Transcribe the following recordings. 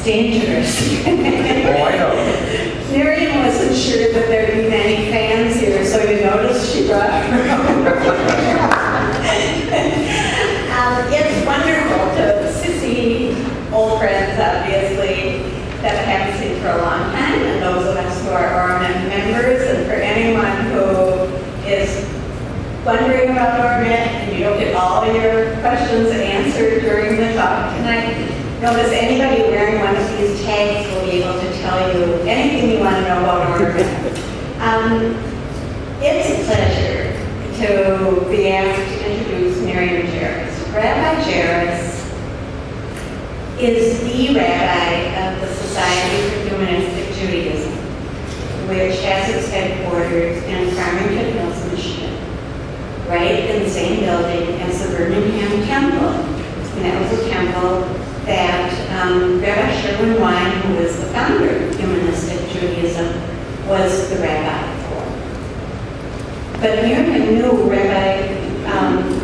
It's dangerous. Oh, I know. Miriam wasn't sure that there'd be many fans here, so you noticed she brought her own. It's wonderful to see old friends, obviously, that I haven't seen for a long time, and those of us who are Ormet members, and for anyone who is wondering about Ormet and you don't get all of your questions answered during the talk tonight, notice anybody wearing one of these tags will be able to tell you anything you want to know about Ormet. It's a pleasure to be asked to introduce Miriam Jerris. Rabbi Jerris is the rabbi of the Society for Humanistic Judaism, which has its headquarters in Farmington Hills, Michigan, right in the same building as the Birmingham Temple. And that was a temple that Rabbi Sherwin Wine, who is the founder of Humanistic Judaism, was the rabbi for. But Miriam knew Rabbi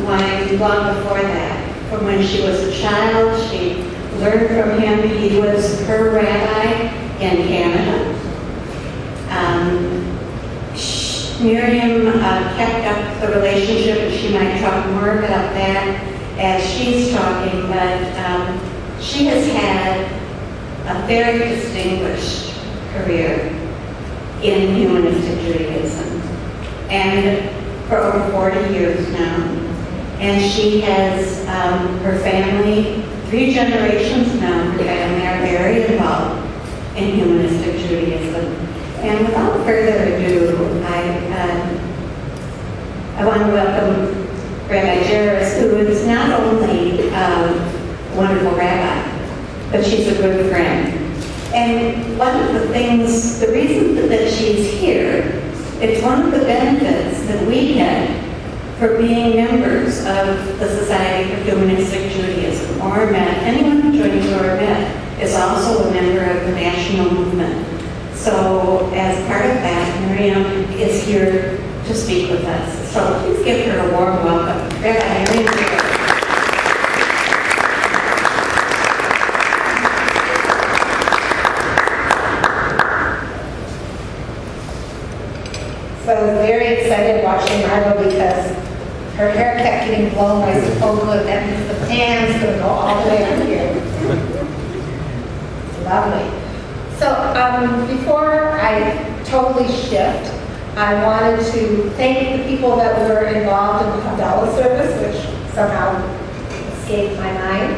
Wine long before that. From when she was a child, she learned from him. He was her rabbi in Canada. Miriam kept up the relationship, and she might talk more about that as she's talking, but she has had a very distinguished career in Humanistic Judaism, and for over 40 years now. And she has her family, 3 generations now, her family are very involved in Humanistic Judaism. And without further ado, I want to welcome Rabbi Jerris, who is not only a wonderful rabbi, but she's a good friend. And one of the things, the reason that she's here, it's one of the benefits that we get for being members of the Society for Humanistic Judaism, Ormet. Anyone who joins Ormet is also a member of the national movement. So as part of that, Miriam is here to speak with us. So please give her a warm welcome. Rabbi Miriam Jerris. So I was very excited watching Margo because her hair kept getting blown by Sokola, and that means the fan's going to go all the way up here. Lovely. So before I totally shift, I wanted to thank the people that were involved in the Havdalah service, which somehow escaped my mind.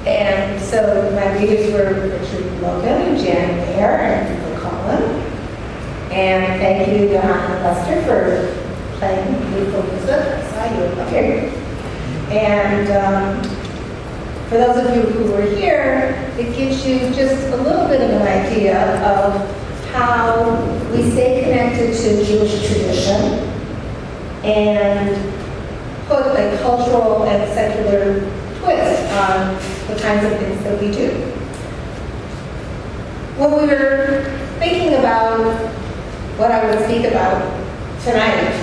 And so my readers were Richard Logan and Jan Baer and McCollum. And thank you, Johanna Lester, for playing beautiful music. I saw you up here. And for those of you who were here, it gives you just a little bit of an idea of how we stay connected to Jewish tradition and put a cultural and secular twist on the kinds of things that we do. When we were thinking about what I would speak about tonight,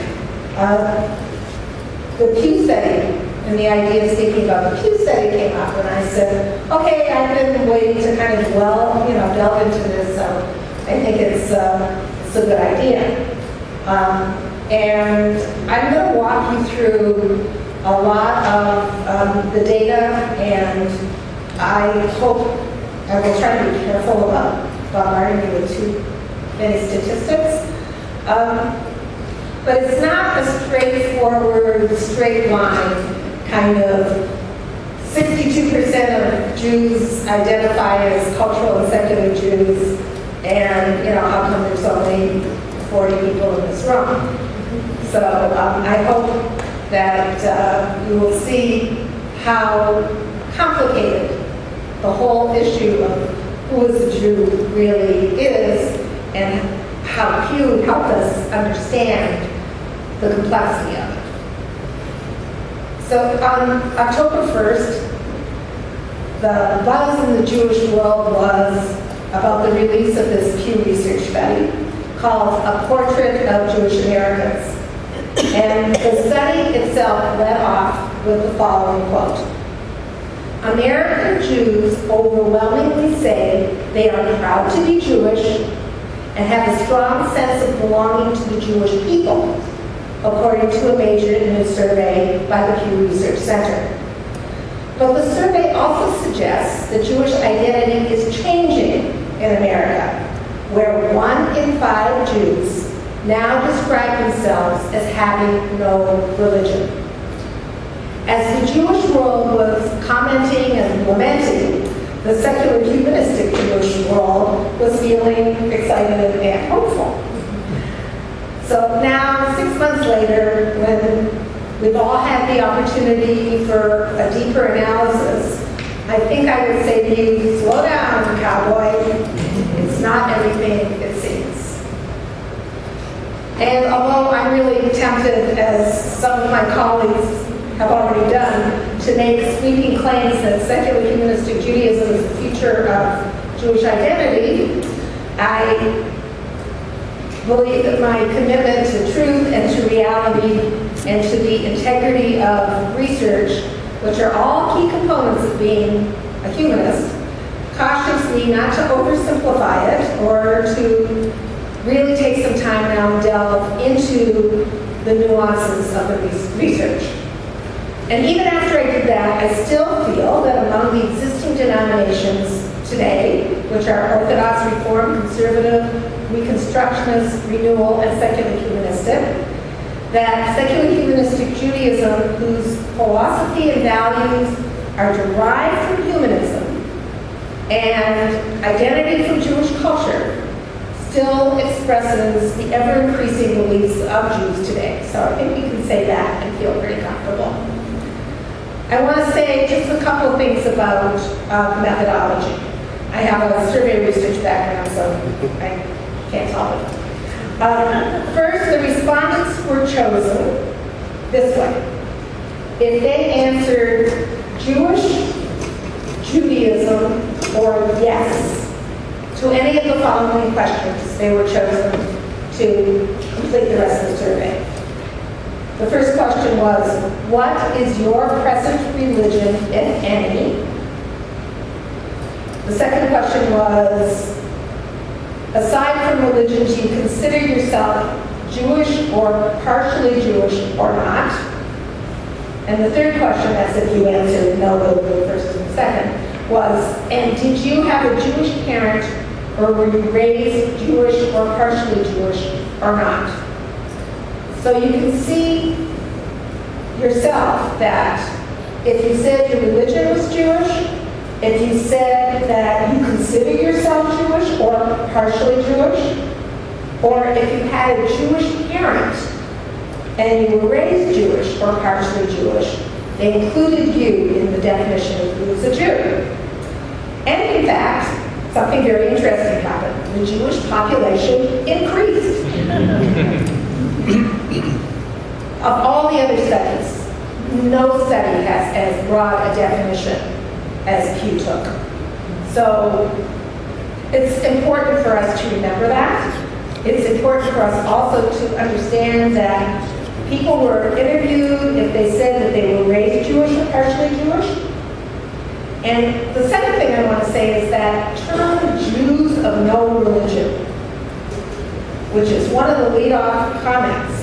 the Pew study and the idea of speaking about the Pew study came up, and I said, okay, I've been waiting to kind of delve into this, so I think it's a good idea. And I'm going to walk you through a lot of the data, and I hope I will try to be careful about bombarding you with too many statistics. But it's not a straightforward, straight line kind of 62% of Jews identify as cultural and secular Jews, and how come there's only 40 people in this room? So I hope that you will see how complicated the whole issue of who is a Jew really is, and how Pew helped us understand the complexity of it. So on October 1st, the buzz in the Jewish world was about the release of this Pew Research study called A Portrait of Jewish Americans. And the study itself led off with the following quote: American Jews overwhelmingly say they are proud to be Jewish and have a strong sense of belonging to the Jewish people, according to a major new survey by the Pew Research Center. But the survey also suggests that Jewish identity is changing in America, where 1 in 5 Jews now describe themselves as having no religion. As the Jewish world was commenting and lamenting, the secular humanistic Jewish world was feeling excited and hopeful. So now, 6 months later, when we've all had the opportunity for a deeper analysis, I think I would say to you, slow down, cowboy. It's not everything it seems. And although I'm really tempted, as some of my colleagues have already done, to make sweeping claims that secular humanistic Judaism is the future of Jewish identity, I believe that my commitment to truth and to reality and to the integrity of research, which are all key components of being a humanist, cautions me not to oversimplify it or to really take some time now and delve into the nuances of the research. And even after I did that, I still feel that among the existing denominations today, which are Orthodox, Reform, Conservative, Reconstructionist, Renewal, and Secular Humanistic, that secular humanistic Judaism, whose philosophy and values are derived from humanism and identity from Jewish culture, still expresses the ever-increasing beliefs of Jews today. So I think we can say that and feel pretty comfortable. I want to say just a couple of things about methodology. I have a survey research background, so I can't solve it. First, the respondents were chosen this way. If they answered Jewish, Judaism, or yes to any of the following questions, they were chosen to complete the rest of the survey. The first question was, what is your present religion, if any? The second question was, aside from religion, do you consider yourself Jewish or partially Jewish or not? And the third question, that's if you answered no to the first and second, was, and did you have a Jewish parent or were you raised Jewish or partially Jewish or not? So you can see yourself that if you said your religion was Jewish, if you said that you consider yourself Jewish or partially Jewish, or if you had a Jewish parent and you were raised Jewish or partially Jewish, they included you in the definition of who is a Jew. And in fact, something very interesting happened. The Jewish population increased. Of all the other studies, no study has as broad a definition as Pew took. So it's important for us to remember that. It's important for us also to understand that people were interviewed if they said that they were raised Jewish or partially Jewish. And the second thing I want to say is that term Jews of no religion, which is one of the lead-off comments,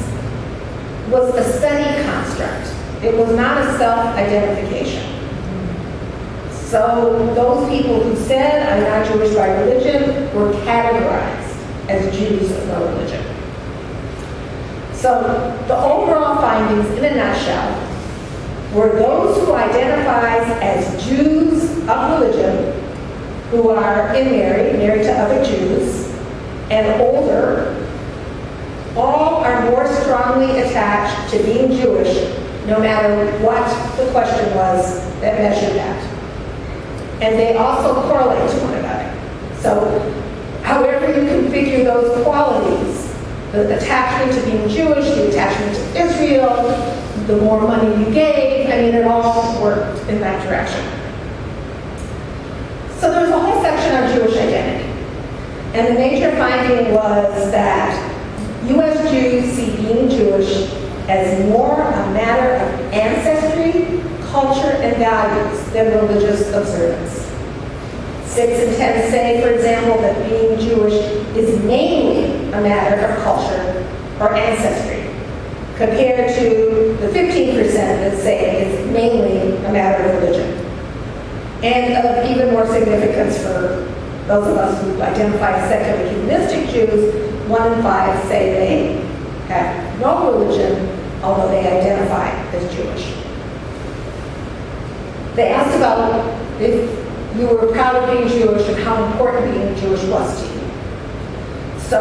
was a study construct. It was not a self-identification. So those people who said, I'm not Jewish by religion, were categorized as Jews of no religion. So the overall findings, in a nutshell, were those who identify as Jews of religion, who are married to other Jews, and older, all are more strongly attached to being Jewish, no matter what the question was that measured that. And they also correlate to one another. So however you configure those qualities, the attachment to being Jewish, the attachment to Israel, the more money you gave, I mean, it all worked in that direction. So there's a whole section on Jewish identity. And the major finding was that U.S. Jews see being Jewish as more a matter of ancestry, culture and values than religious observance. 6 and 10 say, for example, that being Jewish is mainly a matter of culture or ancestry, compared to the 15% that say it's mainly a matter of religion. And of even more significance for those of us who identify as secular humanistic Jews, 1 in 5 say they have no religion, although they identify as Jewish. They asked about if you were proud of being Jewish and how important being Jewish was to you. So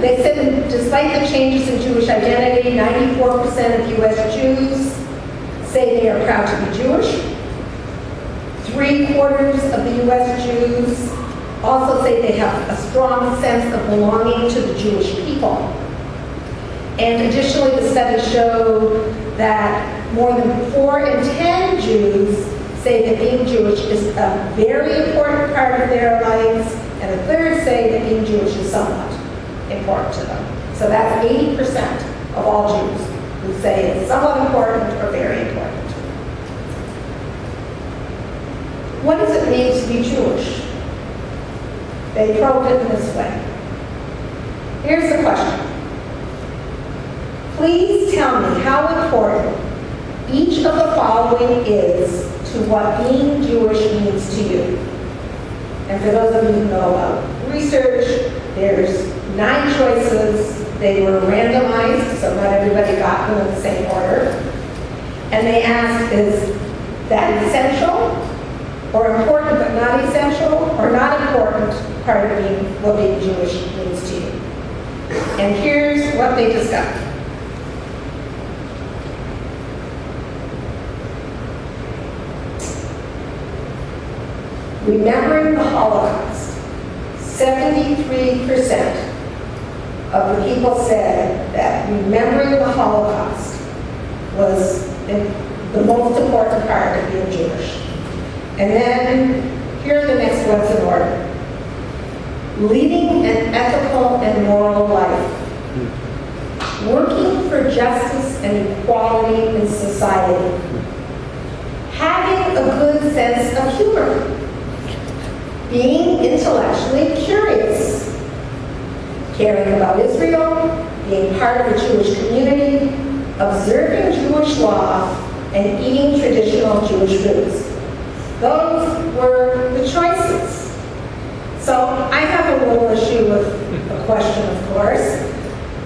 they said despite the changes in Jewish identity, 94% of U.S. Jews say they are proud to be Jewish. 3/4 of the U.S. Jews also say they have a strong sense of belonging to the Jewish people. And additionally, the study showed that more than 4 in 10 Jews say that being Jewish is a very important part of their lives, and a third say that being Jewish is somewhat important to them. So that's 80% of all Jews who say it's somewhat important or very important. What does it mean to be Jewish? They probed it in this way. Here's the question. Please tell me how important each of the following is to what being Jewish means to you. And for those of you who know about research, there's 9 choices. They were randomized, so not everybody got them in the same order. And they asked, is that essential, or important but not essential, or not important part of what being Jewish means to you? And here's what they discovered. Remembering the Holocaust, 73% of the people said that remembering the Holocaust was the most important part of being Jewish. And then, here are the next ones in order. Leading an ethical and moral life. Working for justice and equality in society. Having a good sense of humor. Being intellectually curious, caring about Israel, being part of a Jewish community, observing Jewish law, and eating traditional Jewish foods. Those were the choices. So I have a little issue with the question, of course.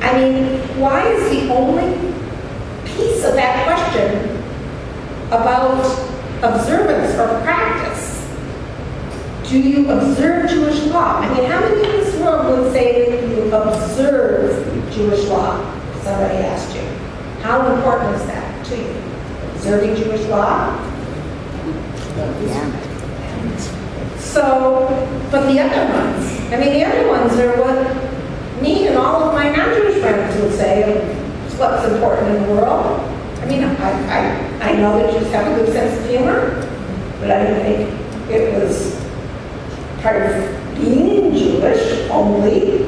I mean, why is the only piece of that question about observance or practice? Do you observe Jewish law? I mean, how many in this room would say that you observe Jewish law? Somebody asked you. How important is that to you? Observing Jewish law? Yeah. So, but the other ones, the other ones are what me and all of my non-Jewish friends would say is what's important in the world. I know that Jews have a good sense of humor, but I didn't think it was part of being Jewish only.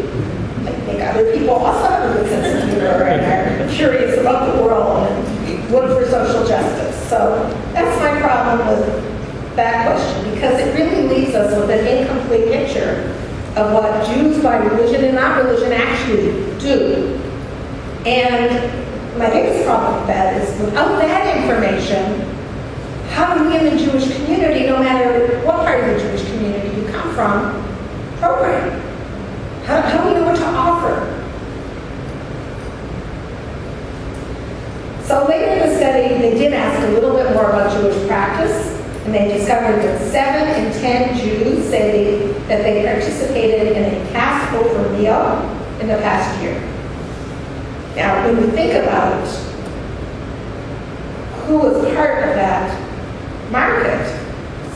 I think other people also have a good sense of humor and are curious about the world and look for social justice. So that's my problem with that question, because it really leaves us with an incomplete picture of what Jews by religion and not religion actually do. And my biggest problem with that is without that information, how do we in the Jewish community, no matter what part of the Jewish community you come from, program? How do we know what to offer? So later in the study, they did ask a little bit more about Jewish practice, and they discovered that 7 in 10 Jews say that they participated in a Passover meal in the past year. Now, when we think about who was part of that market,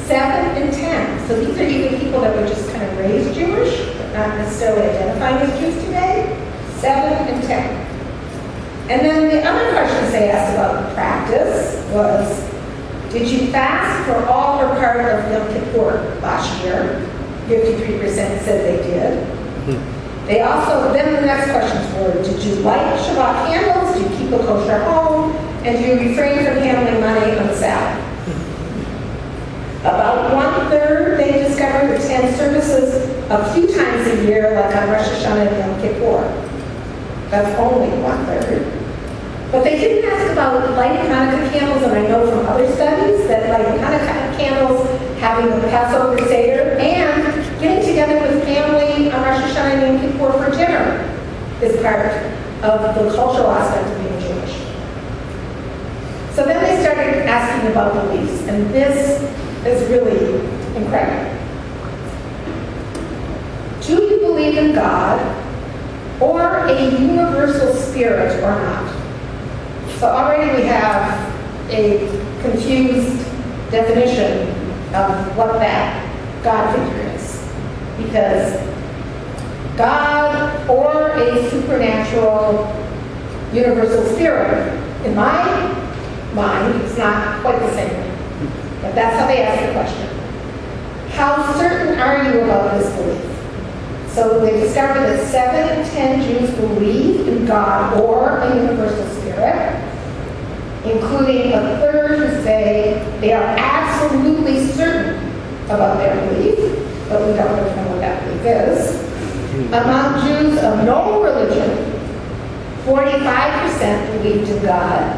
7 in 10. So these are even people that were just kind of raised Jewish, but not necessarily identifying as Jews today. 7 in 10. And then the other questions they asked about practice was, did you fast for all or part of Yom Kippur last year? 53% said they did. They also, then the next questions were, did you light Shabbat candles? Did you keep a kosher home? and do you refrain from handling money on the Sabbath? About 1/3, they discovered, attend services a few times a year, like on Rosh Hashanah and Yom Kippur. That's only 1/3. But they didn't ask about lighting Hanukkah candles, and I know from other studies that lighting Hanukkah candles, having the Passover Seder, and getting together with family on Rosh Hashanah and Yom Kippur for dinner is part of the cultural aspect of being Jewish. So then they started asking about beliefs, and this is really incredible. Do you believe in God or a universal spirit or not? So already we have a confused definition of what that God figure is. Because God or a supernatural universal spirit, in my mind, it's not quite the same thing. But that's how they ask the question. How certain are you about this belief? So they discovered that 7 in 10 Jews believe in God or a universal spirit, including 1/3 who say they are absolutely certain about their belief, but we don't really know what that belief is. Among Jews of no religion, 45% believed in God,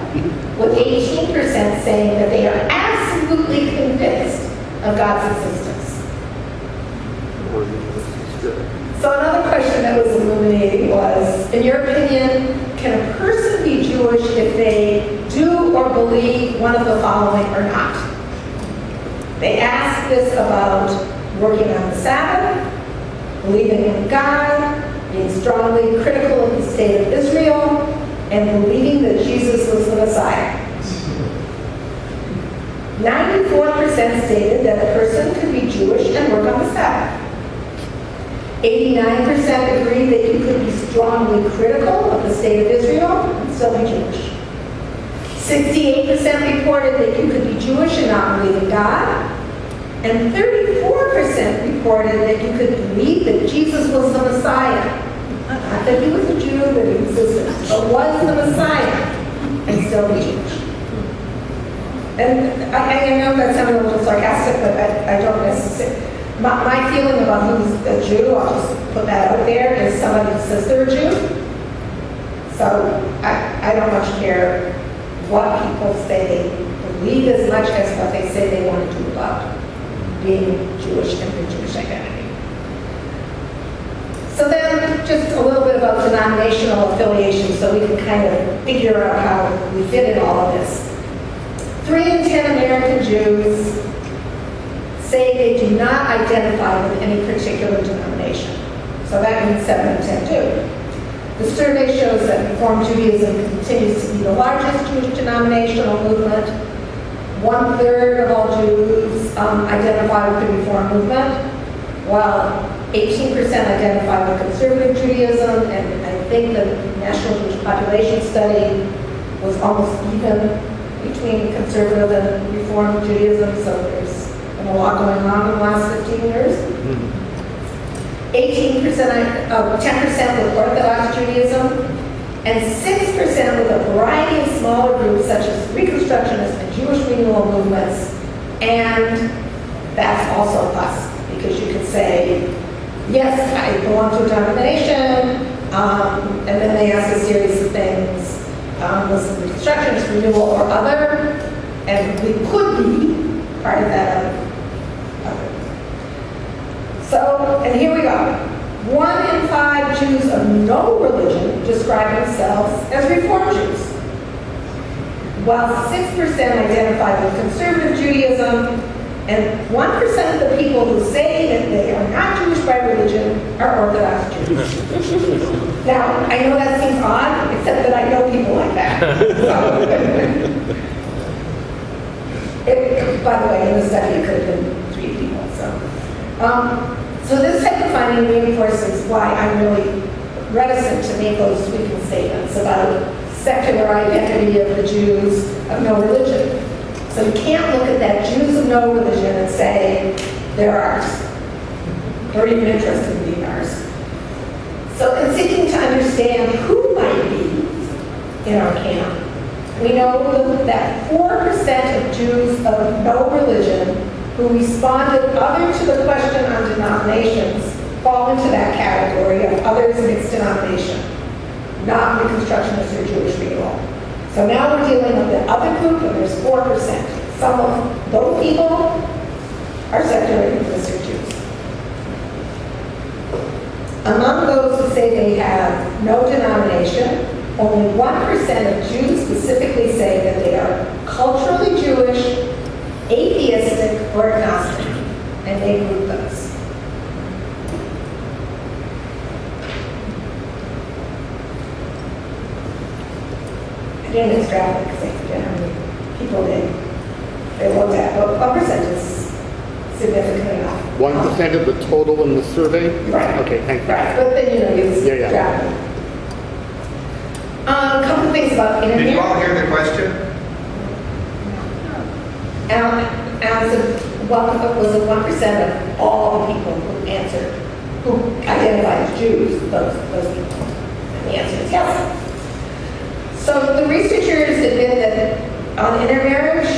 with 18% saying that they are absolutely convinced of God's existence. So another question that was illuminating was, in your opinion, can a person be Jewish if they do or believe one of the following or not? They asked this about working on the Sabbath, believing in God, being strongly critical of the state of Israel, and believing that Jesus was the Messiah. 94% stated that a person could be Jewish and work on the Sabbath. 89% agreed that you could be strongly critical of the state of Israel and still be Jewish. 68% reported that you could be Jewish and not believe in God. And 34% reported that you could believe that Jesus was the Messiah. Not that he was a Jew, that he existed, but was the Messiah and still be Jewish. And I know that sounded a little sarcastic, but I don't necessarily. My feeling about who's a Jew, I'll just put that out there, is somebody who says they're a Jew. So I don't much care what people say they believe as much as what they say they want to do about being Jewish and their Jewish identity. So then just a little bit about denominational affiliation so we can kind of figure out how we fit in all of this. 3 in 10 American Jews say they do not identify with any particular denomination. So that means 7 in 10 do. The survey shows that Reform Judaism continues to be the largest Jewish denominational movement. 1/3 of all Jews identify with the Reform movement, while 18% identify with conservative Judaism, and I think the National Jewish Population Study was almost even between conservative and Reform Judaism, so there's been a lot going on in the last 15 years. 10% with Orthodox Judaism, and 6% with a variety of smaller groups such as Reconstructionist and Jewish renewal movements, and that's also us, because you could say, yes, I belong to a denomination, and then they ask a series of things, listen, Reconstructionist, renewal, or other, and we could be part of that other. So, and here we go. 1 in 5 Jews of no religion describe themselves as Reform Jews, while 6% identify with conservative Judaism, and 1% of the people who say that they are not Jewish by religion are Orthodox Jews. Now, I know that seems odd, except that I know people like that. By the way, in the study, it could have been 3 people. So this type of finding reinforces why I'm really reticent to make those sweeping statements about secular identity of the Jews of no religion. So you can't look at that Jews of no religion and say, they're ours, or even interested in being ours. So in seeking to understand who might be in our camp, We know that 4% of Jews of no religion who responded other to the question on denominations fall into that category of others mixed denomination, not Reconstructionists or Jewish people. So now we're dealing with the other group, and there's 4%. Some of those people are secular Humanistic Jews. Among those who say they have no denomination, only 1% of Jews specifically say that they are culturally Jewish, atheistic, or agnostic, and they group those. I didn't extrapolate because I forget how many people they looked at, but 1% is significant enough. 1% of the total in the survey? Right. Okay, thank you. Right, but then, you extrapolate. A couple of things about internet. Did you all hear the question? Was it 1% of all the people who answered, who identified as Jews, those people? And the answer is yes. So the researchers admit that on intermarriage,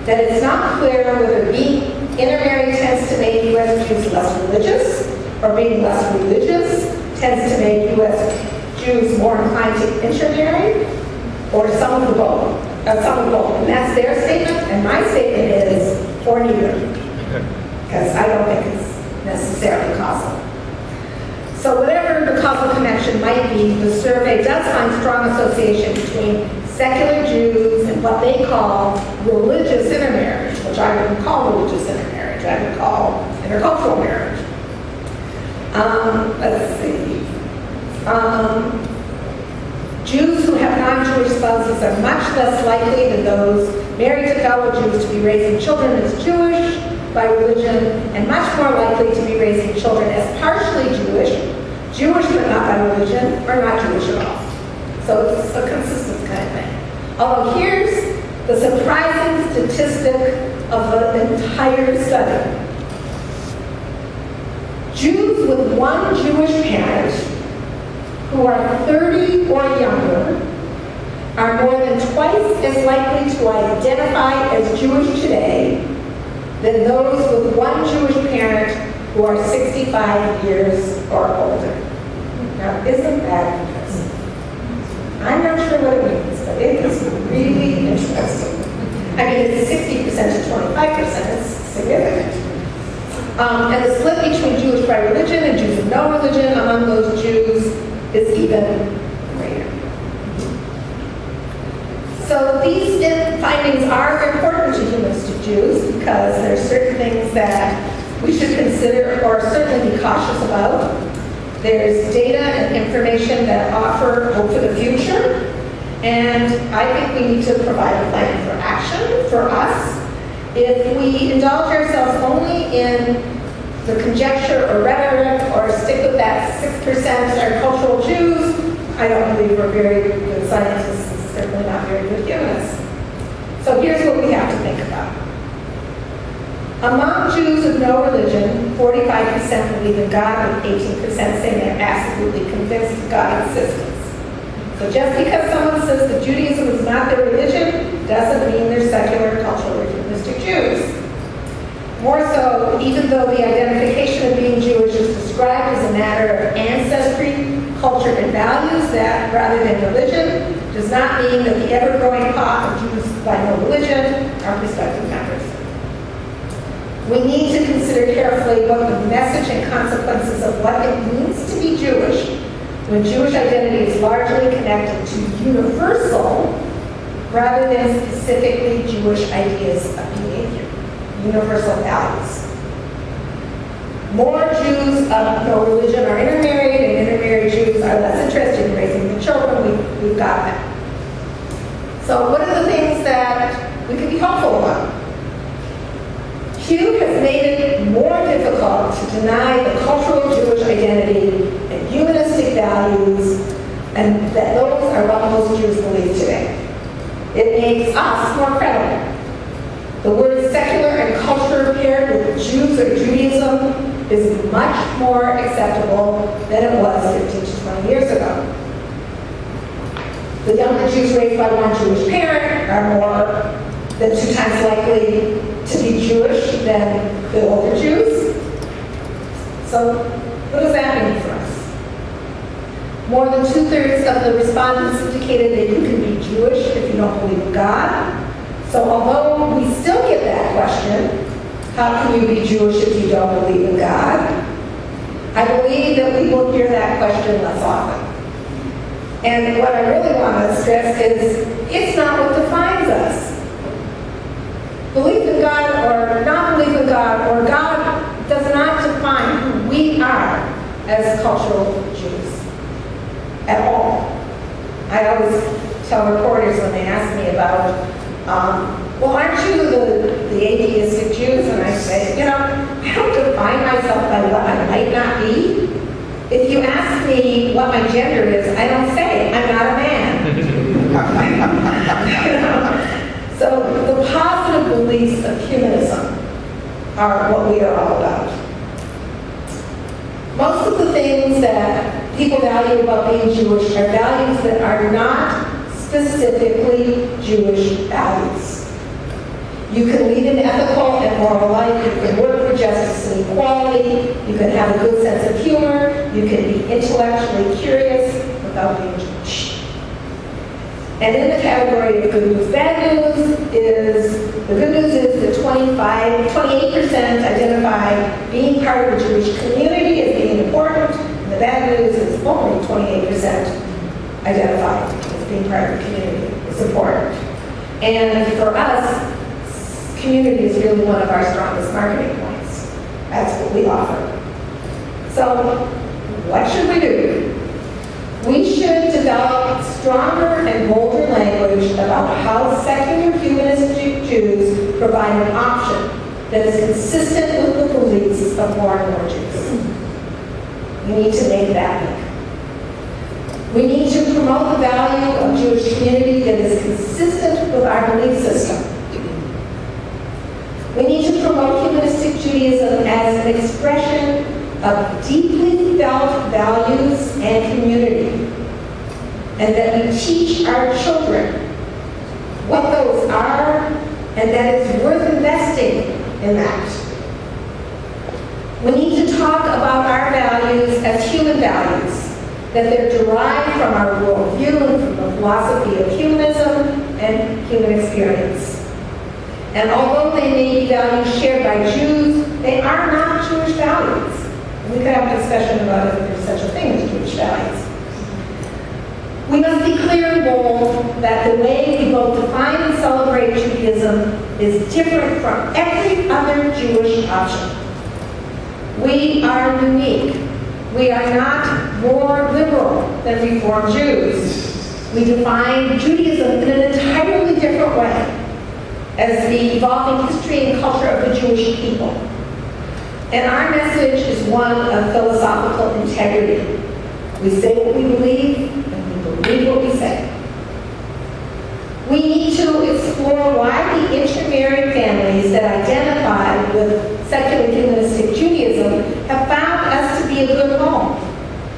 that it's not clear whether being intermarried tends to make U.S. Jews less religious, or being less religious tends to make U.S. Jews more inclined to intermarry, or some of the both. And that's their statement, and my statement is, or neither. Because I don't think it's necessarily causal. So whatever the causal connection might be, the survey does find strong association between secular Jews and what they call religious intermarriage, which I wouldn't call religious intermarriage, I would call intercultural marriage. Let's see. Jews who have non-Jewish spouses are much less likely than those married to fellow Jews to be raising children as Jewish by religion, and much more likely to be raising children as partially Jewish but not by religion, or not Jewish at all. So it's a consistent kind of thing. Although here's the surprising statistic of the entire study. Jews with one Jewish parent who are 30 or younger are more than twice as likely to identify as Jewish today than those with one Jewish parent who are 65 years or older. Now, isn't that interesting? I'm not sure what it means, but it is really interesting. I mean, it's 60% to 25%, it's significant. And the split between Jewish by religion and Jews of no religion among those Jews is even greater. So these findings are important to humanistic Jews because there are certain things that we should consider or certainly be cautious about. There's data and information that offer hope for the future, and I think we need to provide a plan for action for us. If we indulge ourselves only in the conjecture or rhetoric or stick with that 6% are cultural Jews, I don't believe we're very good scientists and certainly not very good humanists. So here's what we have to think about. Among Jews of no religion, 45% believe in God, with 18% saying they're absolutely convinced of God's existence. So just because someone says that Judaism is not their religion doesn't mean they're secular, cultural, or humanistic Jews. More so, even though the identification of being Jewish is described as a matter of ancestry, culture, and values that, rather than religion, does not mean that the ever-growing pot of Jews by no religion are prospective members. We need to consider carefully both the message and consequences of what it means to be Jewish when Jewish identity is largely connected to universal rather than specifically Jewish ideas of behavior. Universal values. More Jews of no religion are intermarried, and intermarried Jews are less interested in raising the children. We've got that. So what are the things that we can be hopeful about? Q has made it more difficult to deny the cultural Jewish identity and humanistic values, and that those are what most Jews believe today. It makes us more credible. The word secular and culture paired with Jews or Judaism is much more acceptable than it was 15 to 20 years ago. The The younger Jews raised by one Jewish parent are more than 2 times likely to be Jewish than the older Jews. So what does that mean for us? More than 2/3 of the respondents indicated that you can be Jewish if you don't believe in God. So although we still get that question, how can you be Jewish if you don't believe in God? I believe that we will hear that question less often. And what I really want to stress is, it's not what defines us. Belief in God or not belief in God, or God does not define who we are as cultural Jews at all. I always tell reporters when they ask me about, well, aren't you the atheistic Jews? And I say, I don't define myself by what I might not be. If you ask me what my gender is, I don't say, I'm not a man. So the positive beliefs of humanism are what we are all about. Most of the things that people value about being Jewish are values that are not specifically Jewish values. You can lead an ethical and moral life. You can work for justice and equality. You can have a good sense of humor. You can be intellectually curious without being Jewish. And in the category of good news, bad news is, the good news is that 28% identify being part of the Jewish community as being important. And the bad news is only 28% identify as being part of the community is important. And for us, community is really one of our strongest marketing points. That's what we offer. So, what should we do? We should develop stronger and bolder language about how secular humanistic Jews provide an option that is consistent with the beliefs of more and more Jews. We need to make that leap. We need to promote the value of Jewish community that is consistent with our belief system. We need to promote humanistic Judaism as an expression of deeply felt values and community, and that we teach our children what those are, and that it's worth investing in that. We need to talk about our values as human values, that they're derived from our worldview and from the philosophy of humanism and human experience. And although they may be values shared by Jews, they are not Jewish values. We could have a discussion about if there's such a thing as Jewish values. We must be clear and bold that the way we both define and celebrate Judaism is different from every other Jewish option. We are unique. We are not more liberal than Reform Jews. We define Judaism in an entirely different way, as the evolving history and culture of the Jewish people. And our message is one of philosophical integrity. We say what we believe, and we believe what we say. We need to explore why the intermarried families that identify with secular humanistic Judaism have found us to be a good home.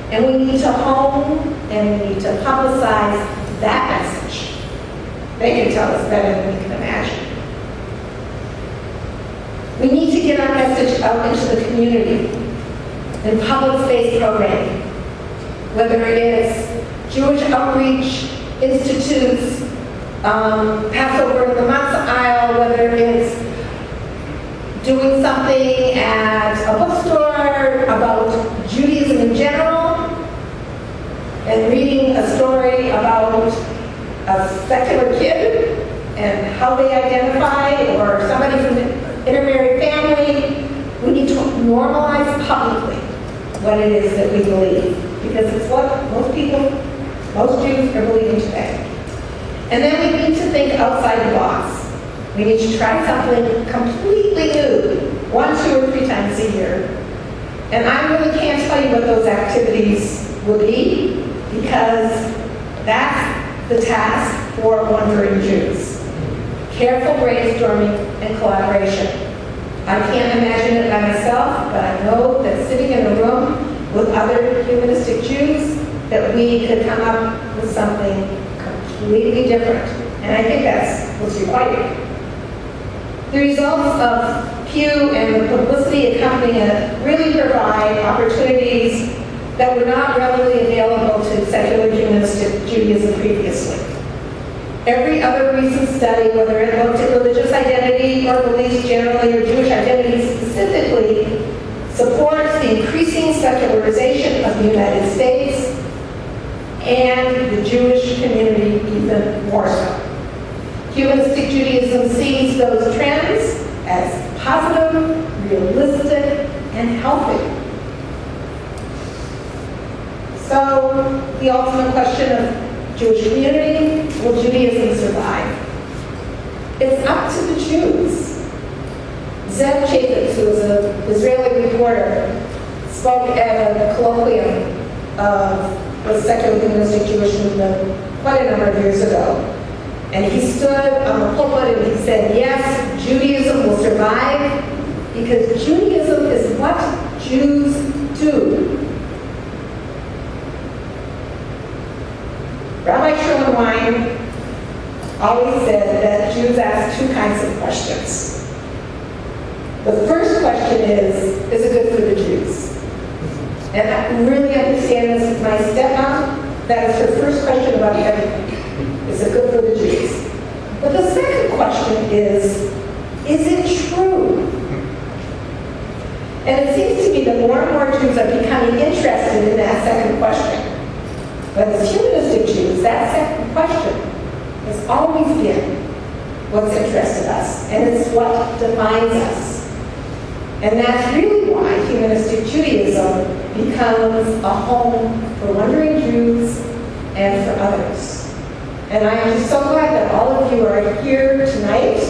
And we need to hone and we need to publicize that message. They can tell us better than we can imagine. We need to get our message out into the community in public space programming, whether it is Jewish outreach institutes, Passover in the matzah aisle, whether it's doing something at a bookstore about Judaism in general, and reading a story about a secular kid and how they identify, or somebody from the intermarried family. We need to normalize publicly what it is that we believe, because it's what most Jews are believing today. And then we need to think outside the box. We need to try something completely new, 1, 2, or 3 times a year. And I really can't tell you what those activities will be, because that's the task for wandering Jews. Careful brainstorming and collaboration. I can't imagine it by myself, but I know that sitting in a room with other humanistic Jews, that we could come up with something completely different. And I think that's what's required. The results of Pew and the publicity accompanying it really provide opportunities that were not readily available to secular humanistic Judaism previously. Every other recent study, whether it looked at religious identity or beliefs generally or Jewish identity specifically, supports the increasing secularization of the United States and the Jewish community even more so. Humanistic Judaism sees those trends as positive, realistic, and healthy. So, the ultimate question of Jewish community, will Judaism survive? It's up to the Jews. Zev Chafetz, who was an Israeli reporter, spoke at a colloquium of the secular humanistic Jewish movement quite a number of years ago. And he stood on the pulpit and he said, yes, Judaism will survive because Judaism is what Jews do. Rabbi Schulman always said that Jews ask two kinds of questions. The first question is it good for the Jews? And I really understand this with my stepmom. That is her first question about everything. Is it good for the Jews? But the second question is it true? And it seems to me that more and more Jews are becoming interested in that second question. But as humanistic Jews, that second question has always been what's interested us, and it's what defines us. And that's really why humanistic Judaism becomes a home for wandering Jews and for others. And I am just so glad that all of you are here tonight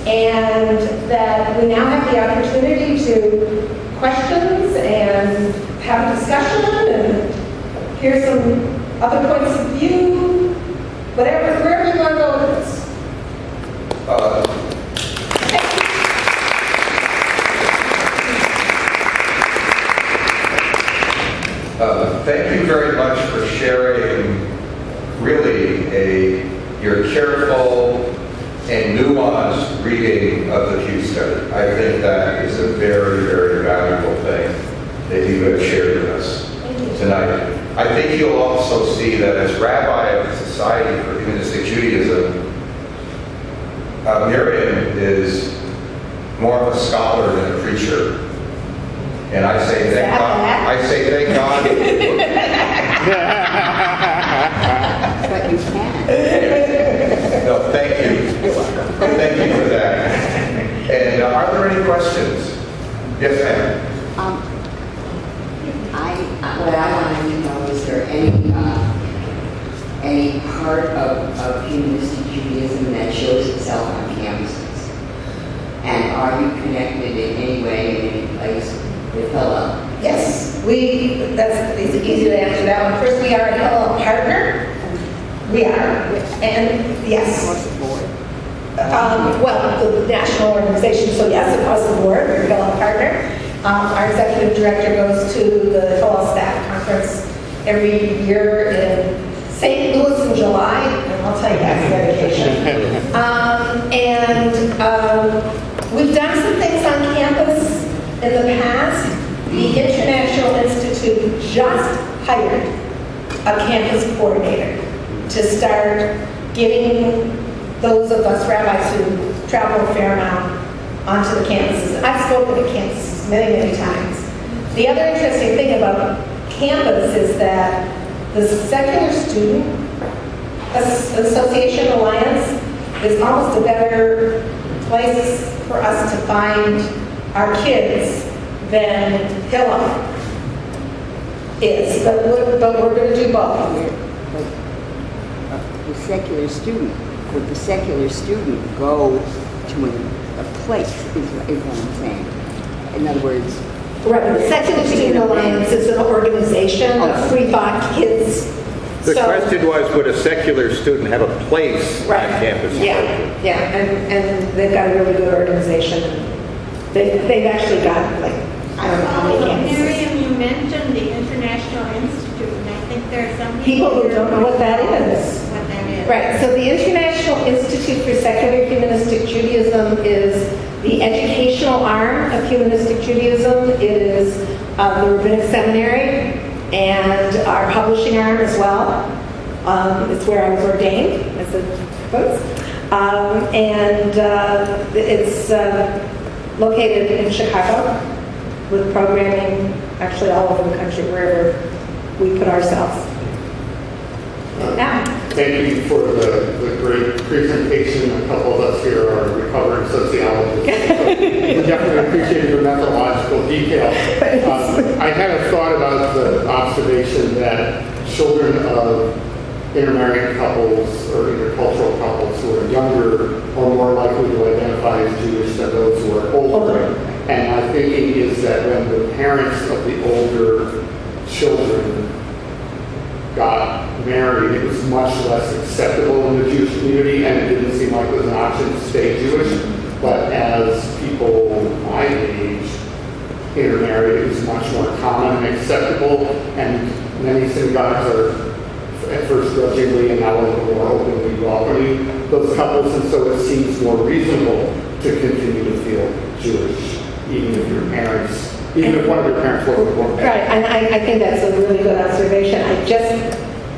and that we now have the opportunity to questions and have a discussion and hear some other points of view, wherever you want to go with this. Thank you very much for sharing really your careful and nuanced reading of the Pew study. I think that is a very, very valuable thing that you have shared with us tonight. I think you'll also see that as Rabbi of the Society for Humanistic Judaism, Miriam is more of a scholar than a preacher. And I say thank God. I say thank God. But you can. No, thank you. Thank you for that. And are there any questions? Yes, ma'am. What I wanted to know is there any part of humanistic Judaism that shows itself on campuses? And are you connected in any way, in any place with Hillel? Yes, that's easy to answer that one. First, we are a Hillel partner. We are, and yes. Across the board? Well, the national organization, so yes, across the board, we're a Hillel partner. Our executive director goes to the Hillel Staff Conference every year in St. Louis in July, and I'll tell you that's dedication. We've done some things on campus in the past. The International Institute just hired a campus coordinator to start getting those of us rabbis who travel a fair amount onto the campuses. I've spoken at campuses many, many times. The other interesting thing about campus is that the Secular Student Association Alliance is almost a better place for us to find our kids than Hillel is. But we're going to do both. The secular student, would the secular student go to a place, is what I'm saying? In other words, right, the Secular Student Alliance is an organization of free thought kids. The question was, would a secular student have a place on campus? Yeah, and they've got a really good organization. They've actually got, like, I don't know how many campuses. Miriam, you mentioned the International Institute, and I think there are some People who don't know what that is. What that is. Right, so the International Institute for Secular Humanistic Judaism is the educational arm of Humanistic Judaism. It is the Rabbinic Seminary and our publishing arm as well. It's where I was ordained as a post. It's located in Chicago with programming actually all over the country, wherever we put ourselves. Thank you for the great presentation. A couple of us here are recovering sociologists. We definitely appreciate your methodological detail. I had a thought about the observation that children of intermarried couples or intercultural couples who are younger are more likely to identify as Jewish than those who are older. And my thinking is that when the parents of the older children got married, it was much less acceptable in the Jewish community, and it didn't seem like it was an option to stay Jewish. But as people my age intermarried, it was much more common and acceptable, and many synagogues are at first grudgingly and now a little more openly welcoming those couples, and so it seems more reasonable to continue to feel Jewish, even if one of your parents wasn't born. Right, and I think that's a really good observation.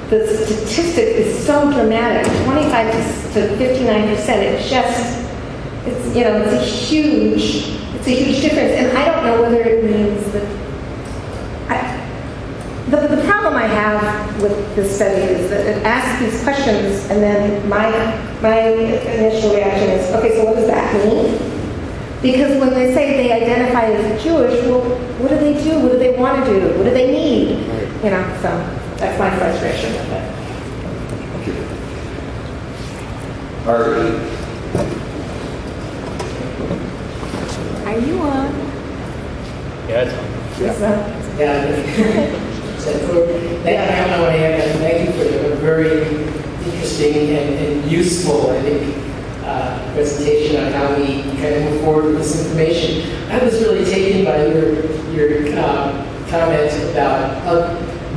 The statistic is so dramatic, 25 to 59%. It's a huge difference, and I don't know whether it means that. The problem I have with this study is that it asks these questions, and then my initial reaction is, okay, so what does that mean? Because when they say they identify as Jewish, well, what do they do? What do they want to do? What do they need? So that's my frustration with it. Harvey. Are you on? Yeah, it's on. So I want to add thank you for a very interesting and useful, I think, presentation on how we kind of move forward with this information. I was really taken by your comments about how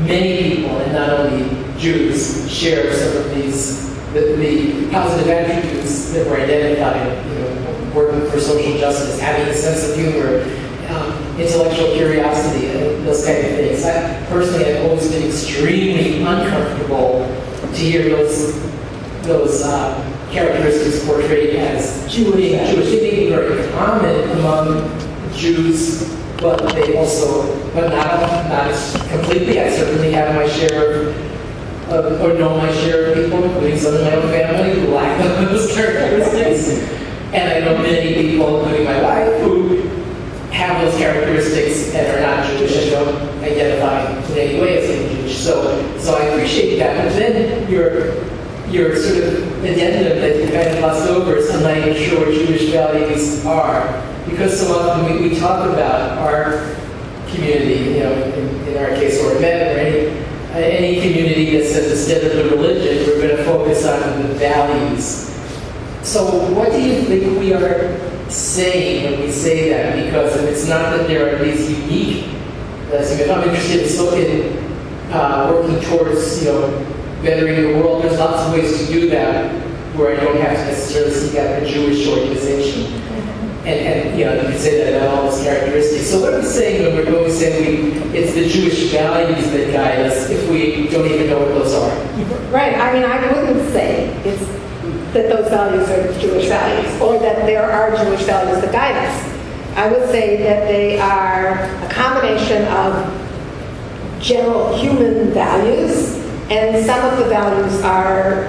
many people, and not only Jews, share some of the positive attributes that were identified, working for social justice, having a sense of humor, intellectual curiosity, and those kind of things. Personally, I've always been extremely uncomfortable to hear those characteristics portrayed as Jewish. They may be very common among Jews, but not completely. I certainly have my share or know my share of people, including some in my own family, who lack those characteristics. And I know many people, including my wife, who have those characteristics and are not Jewish and don't identify in any way as being Jewish. So I appreciate that. But then your sort of addendum that you kind of glossed over is I'm not even sure what Jewish values are. Because so often we talk about our community, in our case, or men, or any community that says instead of the religion, we're going to focus on the values. So what do you think we are saying when we say that? Because if it's not that there are these unique, if I'm interested in working towards, bettering the world, there's lots of ways to do that where I don't have to necessarily seek out a Jewish organization. And you can say that about all those characteristics. So what are we saying when we're going to say it's the Jewish values that guide us if we don't even know what those are? Right, I wouldn't say that those values are Jewish values, or that there are Jewish values that guide us. I would say that they are a combination of general human values, and some of the values are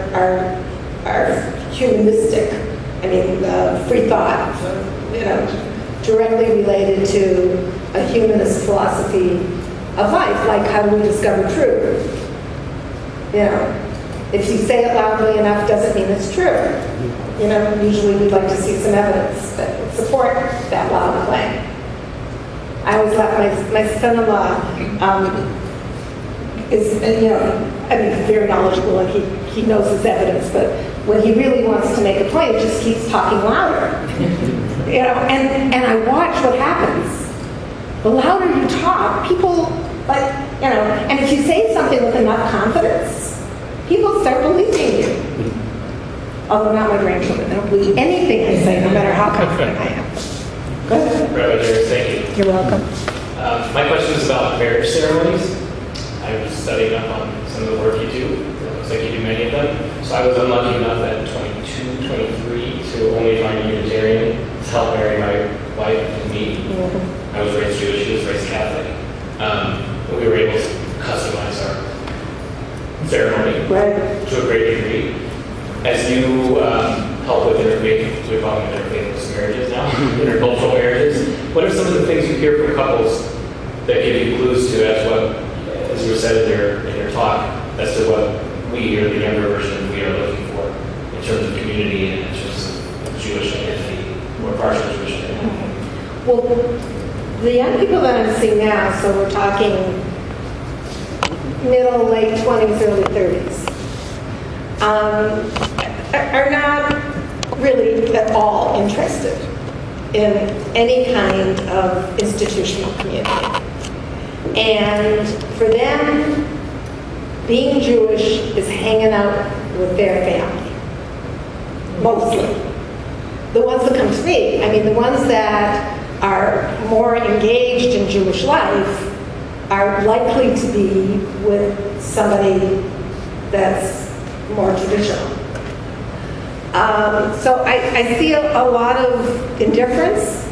humanistic. Free thought, directly related to a humanist philosophy of life, like how do we discover truth? If you say it loudly enough doesn't mean it's true. Usually we'd like to see some evidence that would support that loud claim. I always laugh, my son-in-law is, very knowledgeable and he knows his evidence, but when he really wants to make a point, he just keeps talking louder. And I watch what happens. The louder you talk, people, and if you say something with enough confidence, people start believing you. Although not my grandchildren, they don't believe anything I say, no matter how confident I am. Go ahead. Rabbi Jerris, thank you. You're welcome. My question is about marriage ceremonies. I was studying up on some of the work you do. It looks like you do many of them. So I was unlucky enough at 22, 23 to only find a Unitarian to help marry my wife and me. I was raised Jewish, she was raised Catholic. But we were able to customize our ceremony to a great degree. As you help with interfaith, we call them interfaithless marriages now, intercultural marriages, what are some of the things you hear from couples that give you clues to, as you said in your talk, as to what we, or the younger version of we, are looking for in terms of community and in terms of Jewish identity, or partial Jewish identity? Well, the young people that I'm seeing now, so we're talking middle, late 20s, early 30s, are not really at all interested in any kind of institutional community. And for them, being Jewish is hanging out with their family, mostly. The ones that come to me, I mean, the ones that are more engaged in Jewish life are likely to be with somebody that's more traditional. So I see a lot of indifference.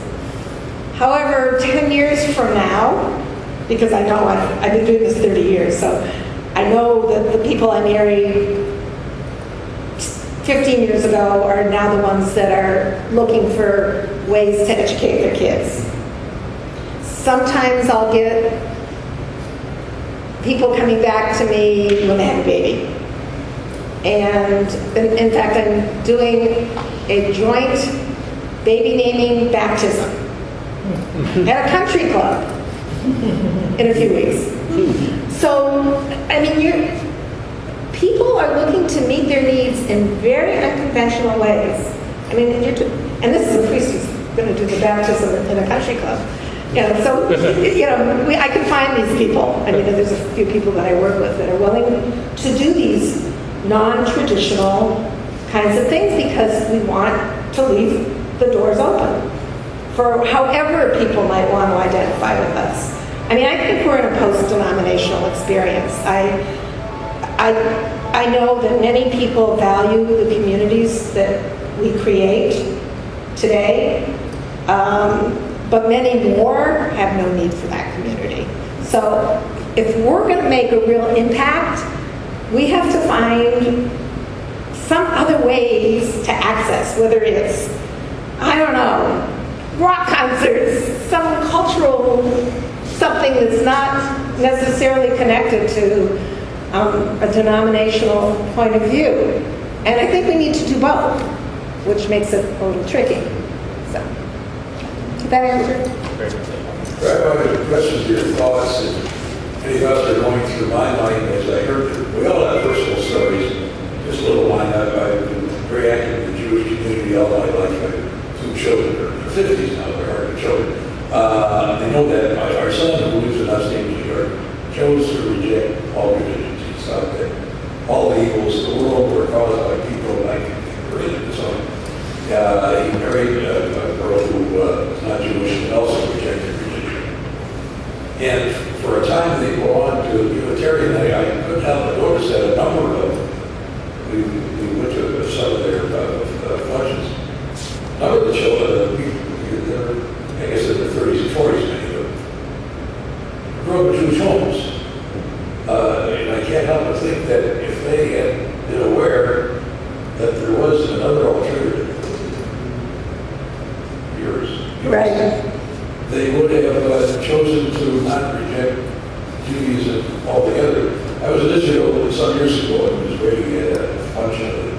However, 10 years from now, because I know I've been doing this 30 years, so I know that the people I married 15 years ago are now the ones that are looking for ways to educate their kids. Sometimes I'll get people coming back to me when they have a baby. And in fact, I'm doing a joint baby naming baptism at a country club in a few weeks. So, I mean, people are looking to meet their needs in very unconventional ways. I mean, and this is a priest who's going to do the baptism in a country club. You know, so, you know, I can find these people. I mean, there's a few people that I work with that are willing to do these non-traditional kinds of things because we want to leave the doors open for however people might want to identify with us. I mean, I think we're in a post-denominational experience. I know that many people value the communities that we create today, but many more have no need for that community. So if we're going to make a real impact, we have to find some other ways to access, whether it's, I don't know, rock concerts, some cultural something that's not necessarily connected to a denominational point of view. And I think we need to do both, which makes it a little tricky. So, did that answer? Rabbi, the questions, your thoughts, and any thoughts are going through my mind as I heard them. We all have personal stories. Just a little line, I've been very active in the Jewish community all my life. I have 2 children, they're in their 50s now, they're hard children. I know that our son, who lives in upstate New York, chose to reject all religions. He thought that all the evils of the world were caused by people like religion. So he married a girl who was not Jewish and also rejected religion. And for a time they go on to Unitarian. I couldn't help but notice that a number of we went to some of their functions. A number of the children, I guess in their 30s and 40s, many of them, grew up in Jewish homes. And I can't help but think that if they had been aware that there was another alternative, yours, Right. they would have chosen to not reject Judaism altogether. I was in Israel some years ago and was waiting at a function of the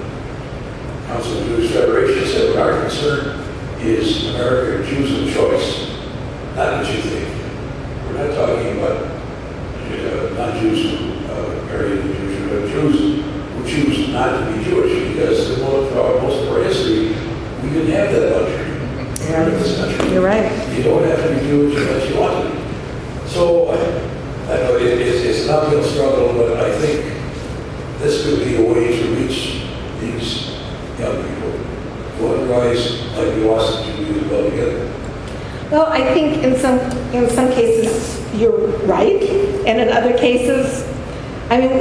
Council of Jewish Federation. Said, our concern is America Jews of choice, not what you think. We're not talking about non-Jews who marry the Jews, but Jews who choose not to be Jewish, because most of our history, we didn't have that luxury in this country. You're right. You don't have to be Jewish unless you want to be. So I know it's an uphill struggle, but I think this could be a these young people? What advice might be awesome to use well together? Well, I think in some cases you're right, and in other cases, I mean,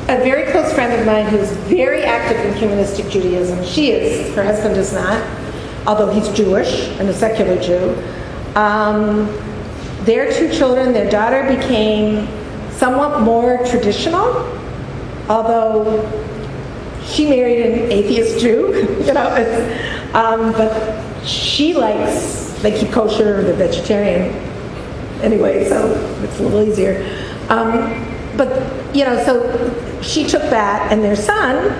a very close friend of mine who's very active in humanistic Judaism, she is, her husband is not, although he's Jewish and a secular Jew. Their two children, their daughter became somewhat more traditional, although she married an atheist Jew, you know, but she likes, they keep kosher, they're vegetarian anyway, so it's a little easier. But, you know, so she took that, and their son,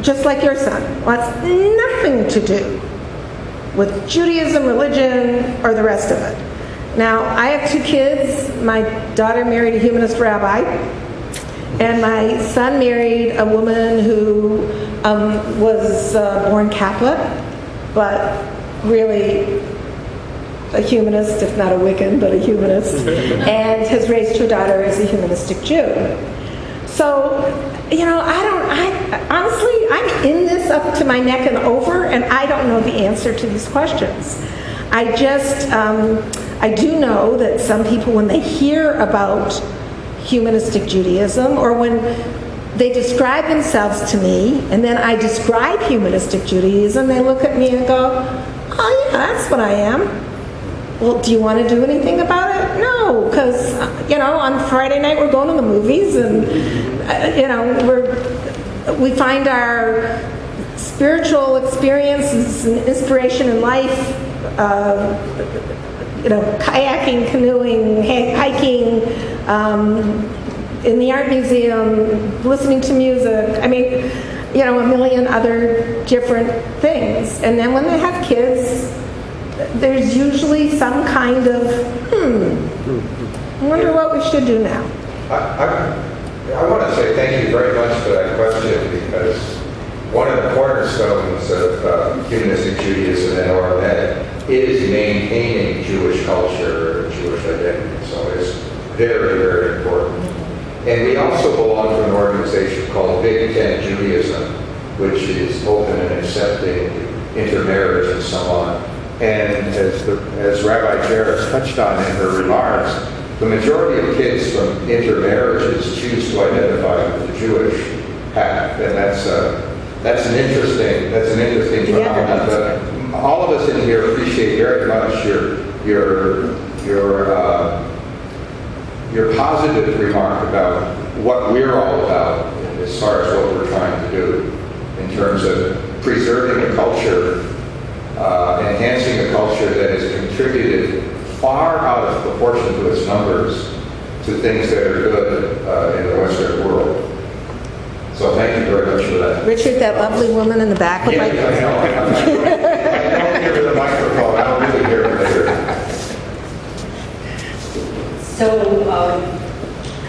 just like your son, wants nothing to do with Judaism, religion, or the rest of it. Now, I have two kids. My daughter married a humanist rabbi, and my son married a woman who was born Catholic, but really a humanist, if not a Wiccan, but a humanist, and has raised her daughter as a humanistic Jew. So, you know, honestly, I'm in this up to my neck and over, and I don't know the answer to these questions. I just, I do know that some people, when they hear about humanistic Judaism, or when they describe themselves to me, and then I describe humanistic Judaism, they look at me and go, oh yeah, that's what I am. Well, do you want to do anything about it? No, because, you know, on Friday night we're going to the movies, and, you know, we find our spiritual experiences and inspiration in life, you know, kayaking, canoeing, hiking, in the art museum, listening to music. I mean, you know, a million other different things. And then when they have kids, there's usually some kind of, I wonder what we should do now. I want to say thank you very much for that question, because one of the cornerstones of humanistic Judaism and ORMED is maintaining Jewish culture and Jewish identity. So it's very, very important. And we also belong to an organization called Big Ten Judaism, which is open and accepting intermarriage and so on. And as Rabbi Jerris touched on in her remarks, the majority of kids from intermarriages choose to identify with the Jewish path, and that's an interesting phenomenon. But all of us in here appreciate very much your positive remark about what we're all about as far as what we're trying to do in terms of preserving a culture, enhancing a culture that has contributed far out of proportion to its numbers to things that are good in the Western world. So thank you very much for that. Richard, that lovely woman in the back would like... I know. I don't hear the microphone. I don't really hear it later. So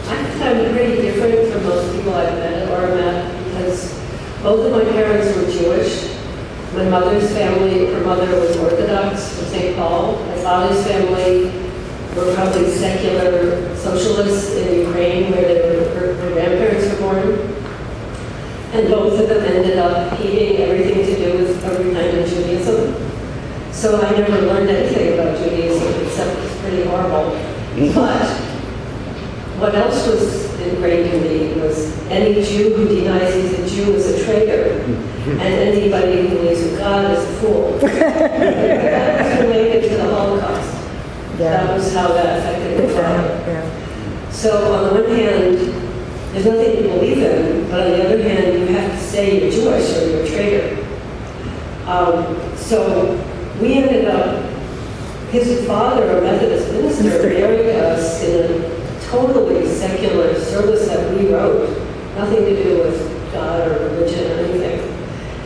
I'm kind of pretty different from most people I've met or met, because both of my parents were Jewish. My mother's family, her mother was Orthodox from St. Paul. My father's family were probably secular socialists in Ukraine, where her grandparents were born. And both of them ended up hating everything to do with every kind of Judaism. So I never learned anything about Judaism, except it's pretty horrible. But what else was ingrained in me was any Jew who denies he's a Jew is a traitor, and anybody who believes in God is a fool. That was related to the Holocaust. Yeah. That was how that affected my father. Yeah. So on the one hand, there's nothing to believe in, but on the other hand, you have to say you're Jewish or you're a traitor. So we ended up, his father, a Methodist minister, married us in a totally secular service that we wrote, nothing to do with God or religion or anything.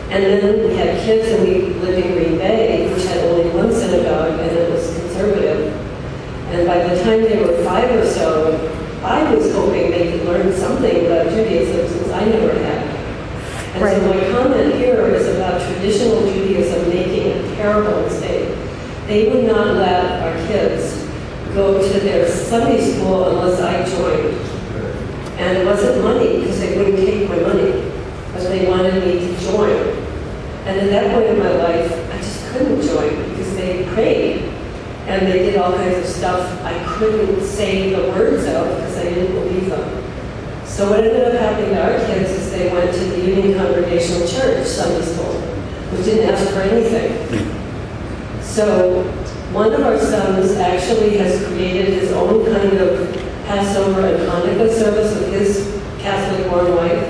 And then we had kids, and we lived in Green Bay, which had only one synagogue, and it was conservative. And by the time they were 5 or so, I was hoping they could learn something about Judaism, since I never had. And so my comment here is about traditional Judaism making a terrible mistake. They would not let our kids go to their Sunday school unless I joined. And it wasn't money, because they wouldn't take my money. I was did all kinds of stuff I couldn't say the words of because I didn't believe them. So what ended up happening to our kids is they went to the Union Congregational Church Sunday school, which didn't ask for anything. So one of our sons actually has created his own kind of Passover and Hanukkah service with his Catholic-born wife,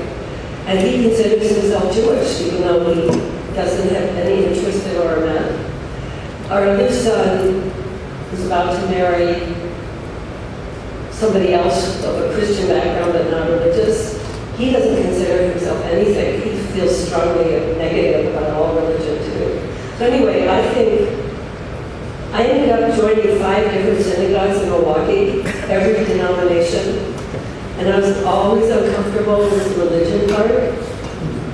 and he considers himself Jewish, even though he doesn't have any interest in or met. Our other son, who's about to marry somebody else of a Christian background but not religious, he doesn't consider himself anything. He feels strongly negative about all religion too. So anyway, I ended up joining 5 different synagogues in Milwaukee, every denomination, and I was always uncomfortable with the religion part.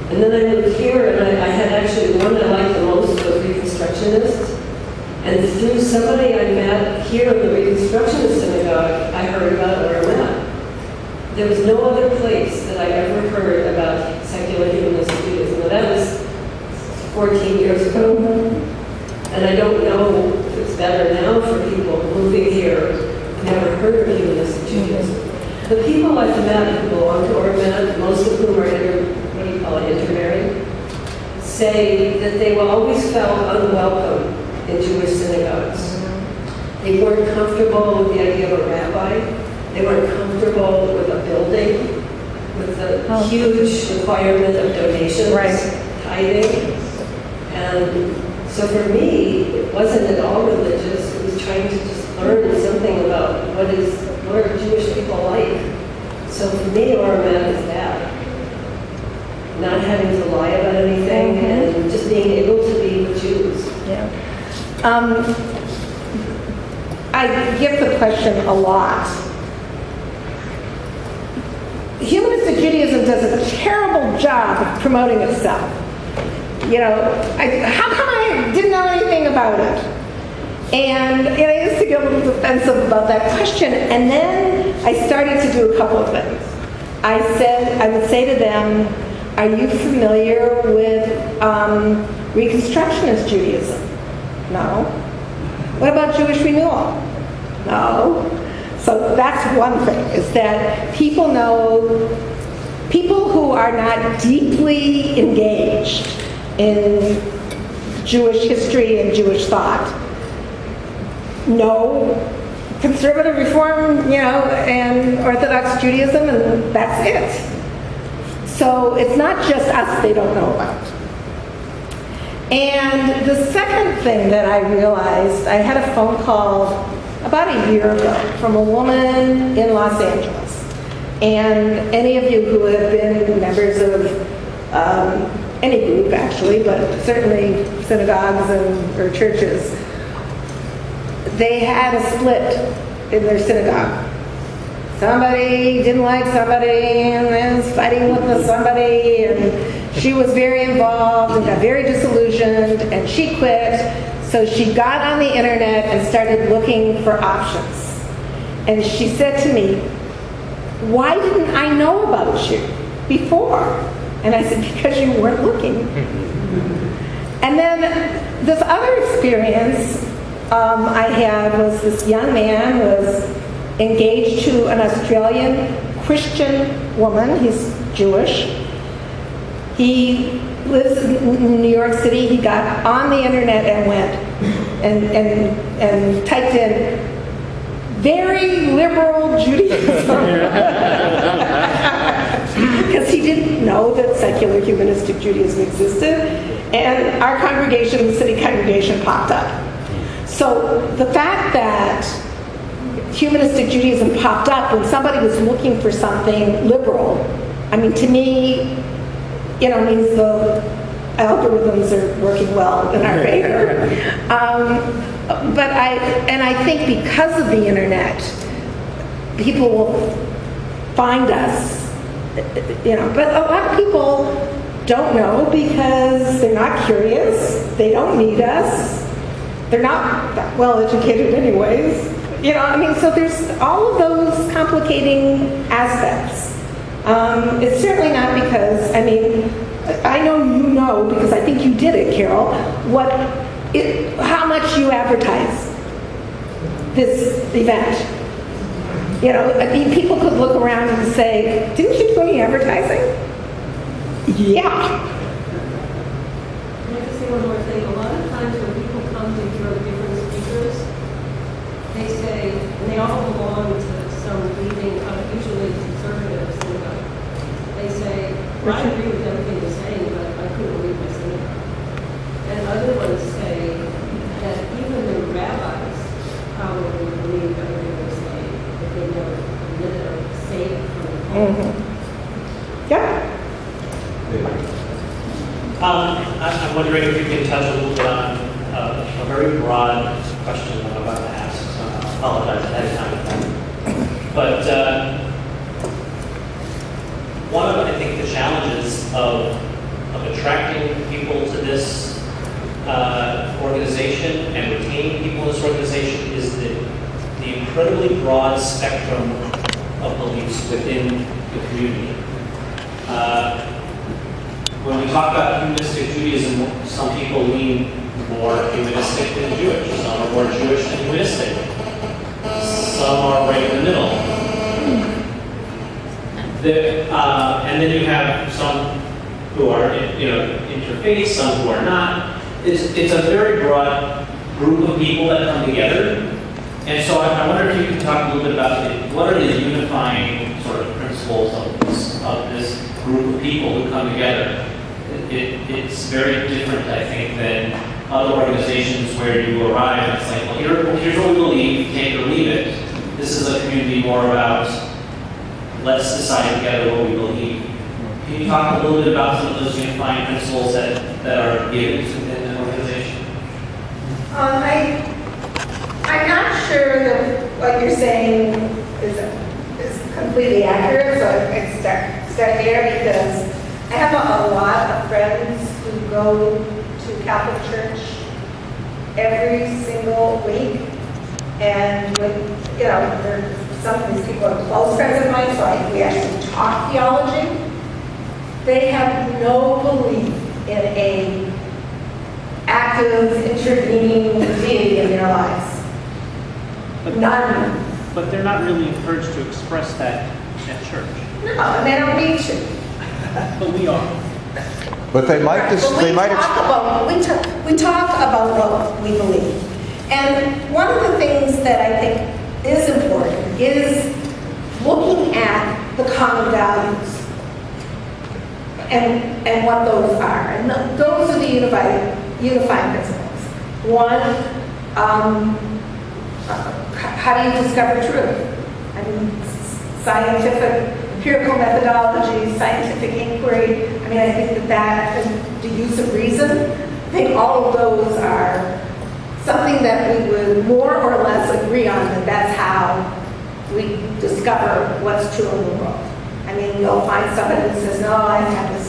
And then I moved here, and I had actually one I liked the most was Reconstructionist. And through somebody I met here in the Reconstructionist synagogue, I heard about where I'm at. There was no other place that I ever heard about secular humanist Judaism. Now, that was 14 years ago. And I don't know if it's better now for people moving here who've never heard of humanist Judaism. The people I've met who belong to Ormet, most of whom are intermarried, say that they were always felt unwelcome in Jewish synagogues. They weren't comfortable with the idea of a rabbi. They weren't comfortable with a building, with the huge requirement of donations, tithing. And so for me, it wasn't at all religious. It was trying to just learn something about what are Jewish people like. So for me, Ormet is that. Not having to lie about anything and just being able to be with Jews. Yeah. I get the question a lot. Humanistic Judaism does a terrible job of promoting itself. How come I didn't know anything about it? And I used to get a little defensive about that question, and then I started to do a couple of things. I would say to them, are you familiar with Reconstructionist Judaism? No. What about Jewish renewal? No. So that's one thing, is that people who are not deeply engaged in Jewish history and Jewish thought know conservative reform, and Orthodox Judaism, and that's it. So it's not just us they don't know about. And the second thing that I realized, I had a phone call about a year ago from a woman in Los Angeles. And any of you who have been members of any group, actually, but certainly synagogues or churches, they had a split in their synagogue. Somebody didn't like somebody and was fighting with somebody, and she was very involved and got very disillusioned, and she quit. So she got on the internet and started looking for options. And she said to me, why didn't I know about you before? And I said, because you weren't looking. And then this other experience I had was this young man who was engaged to an Australian Christian woman. He's Jewish. He lives in New York City. He got on the internet and went and typed in very liberal Judaism. Because he didn't know that secular humanistic Judaism existed. And our congregation, the city congregation, popped up. So the fact that humanistic Judaism popped up when somebody was looking for something liberal, to me, means the algorithms are working well in our favor. But I think because of the internet, people will find us, but a lot of people don't know because they're not curious, they don't need us, they're not that well educated anyways. So there's all of those complicating aspects. It's certainly not because, I know you know, because I think you did it, Carol, how much you advertise. this event. You know, I mean, people could look around and say, didn't you do any advertising? Yeah. Can I just say one more thing? A lot of times when people come to hear different speakers, they say, and they all belong to some leading, usually conservative synagogue. They say, I agree with everything you're saying, but I couldn't leave my synagogue. And other ones say that even the rabbis probably believe everything they're saying if they never admit it or say it from the pulpit. Yeah. I'm wondering if you can touch a little bit on a very broad question I'm about to ask, so I apologize ahead of time. But one of, I think, the challenges of attracting people to this organization and retaining people in this organization is the incredibly broad spectrum of beliefs within the community. When we talk about humanistic Judaism, some people lean more humanistic than Jewish. Some are more Jewish than humanistic. Some are right in the middle. And then you have some who are, interfaith, some who are not. It's a very broad group of people that come together. And so I wonder if you could talk a little bit about what are the unifying sort of principles of this group of people who come together. It's very different, I think, than other organizations where you arrive and it's like, well, here's what we believe, take it or leave it. This is a community more about let's decide together what we believe. Can you talk a little bit about some of those unifying principles that are given within an organization? I'm not sure that what you're saying is completely accurate, so I start there because I have a lot of friends who go to Catholic Church every single week, and some of these people are close friends of mine, so we actually talk theology. They have no belief in a active, intervening deity in their lives. None. But they're not really encouraged to express that at church. No, and they don't need to. But we are. But they might We talk about what we believe. And one of the things that I think is important is looking at the common values and what those are. And those are the unifying principles. One, how do you discover truth? I mean, scientific, empirical methodology, scientific inquiry. I mean, I think that and the use of reason, I think all of those are something that we would more or less agree on, that that's how we discover what's true in the world. I mean, you'll find somebody who says, no, I have this,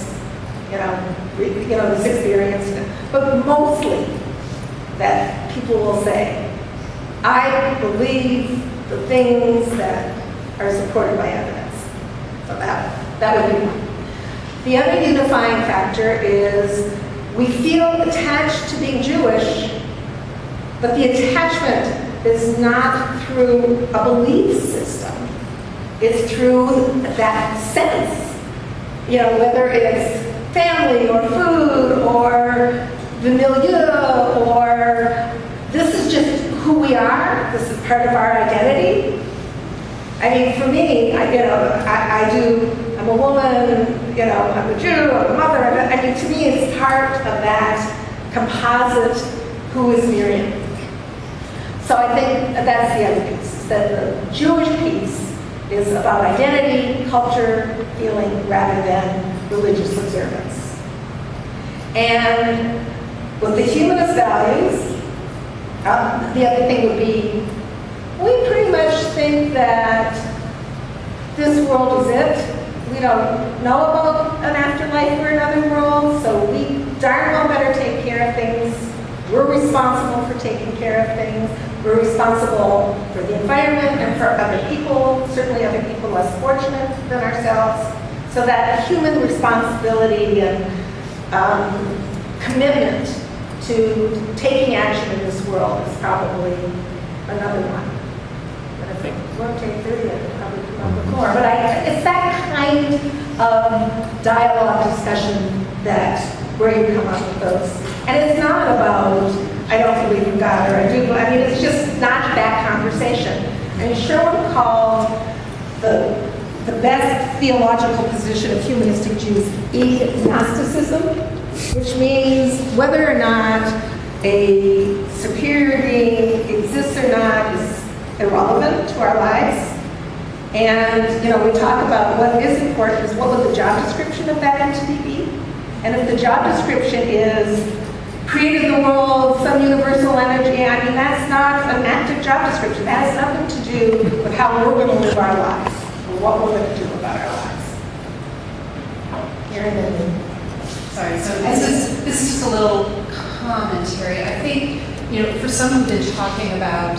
this experience. But mostly that people will say, I believe the things that are supported by evidence. So that would be one. The other unifying factor is we feel attached to being Jewish, but the attachment is not through a belief system. It's through that sense. Whether it's family or food or the milieu or this is just who we are. This is part of our identity. I mean, for me, I'm a woman, I'm a Jew, I'm a mother. I mean, to me, it's part of that composite, who is Miriam. So I think that's the other piece, that the Jewish piece is about identity, culture, feeling, rather than religious observance. And with the humanist values, the other thing would be, we pretty much think that this world is it. We don't know about an afterlife or another world, so we darn well better take care of things. We're responsible for taking care of things. We're responsible for the environment and for other people, certainly other people less fortunate than ourselves. So that human responsibility and commitment to taking action in this world is probably another one. But if it won't take 30, I'd probably come up with more. But it's that kind of dialogue discussion where you come up with those. And it's not about, I don't believe in God, or I do, I mean, it's just not that conversation. And Sherwin called the best theological position of humanistic Jews agnosticism, which means whether or not a superior being exists or not is irrelevant to our lives. And, we talk about what is important is what would the job description of that entity be? And if the job description is created the world, some universal energy, I mean, that's not an active job description. That has nothing to do with how we're going to live our lives, or what we're going to do about our lives. Sorry, so this is just a little commentary. I think, for some who've been talking about